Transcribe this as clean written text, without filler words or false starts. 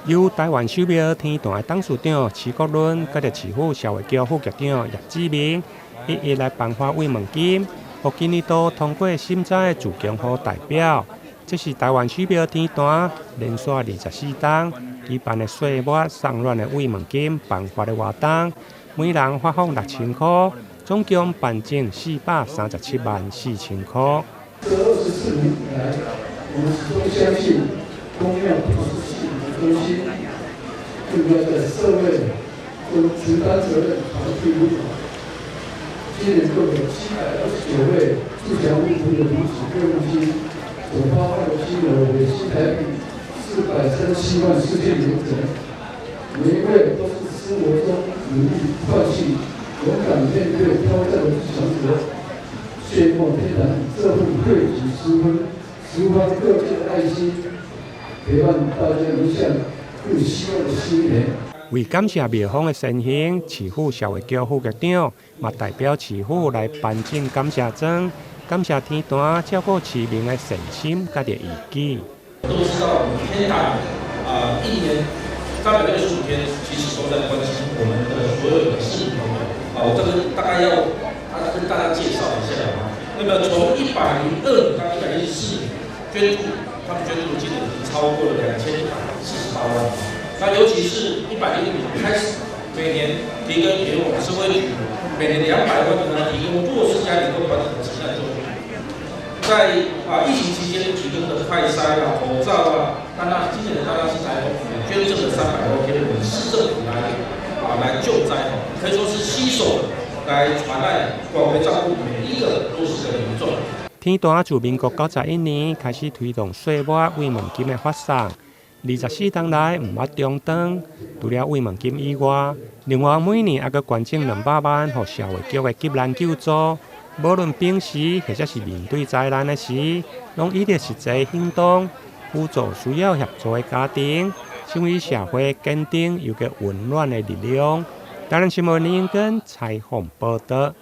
由台灣首苗天團的董事長徐國倫，佮着市府社會局副局長葉志明，一一來頒發慰問金，予今年度通過審查的自強號代表。這是台灣首苗天團連續24檔舉辦的歲末送暖的慰問金頒發的活動，每人發放6000塊，總共頒贈437萬4千塊。這24年以來，我們始終相信公廟不是系統的中心，更要在社會中承擔責任，團結一致。今年共有729位自強物資的領取慰問金，所發放的金額為新台幣437萬4千元整。每一位都是生活中努力放棄、勇敢面對挑戰的自強者。歲末天團社會惠及十方各界的愛心，陪伴大家迎向更希望的新年。為感謝廟方的善行，市府社會局副局長嘛代表市府來頒贈感謝狀，感謝天團照顧市民的善心，甲着義舉。都知道我們天壇一年365天，其實都在關心我們的所有的市民朋友。我這個大概要跟大家介紹一下啊。那麼從102年到114年捐助，他們捐助金額已經超過了2148萬。那尤其是106年開始，每年提供給我們社會局每年200萬呢，提供弱勢家庭跟團體的急難救助。在疫情期間提供的快篩口罩那今年的大新台也捐贈了300多給我們市政府來救災可以說是攜手來傳愛廣為照顧每一個弱勢的民眾。天團自民國91年開始推動歲末慰問金的發送，24檔內唔捌中斷。除了慰問金以外，另外每年還佫捐贈200萬予社會局的急難救助。無論平時或者是面對災難的時，攏以着實際行動輔助需要協助的家庭，成為社會堅定又個溫暖的力量。台南新聞林跟採訪報道。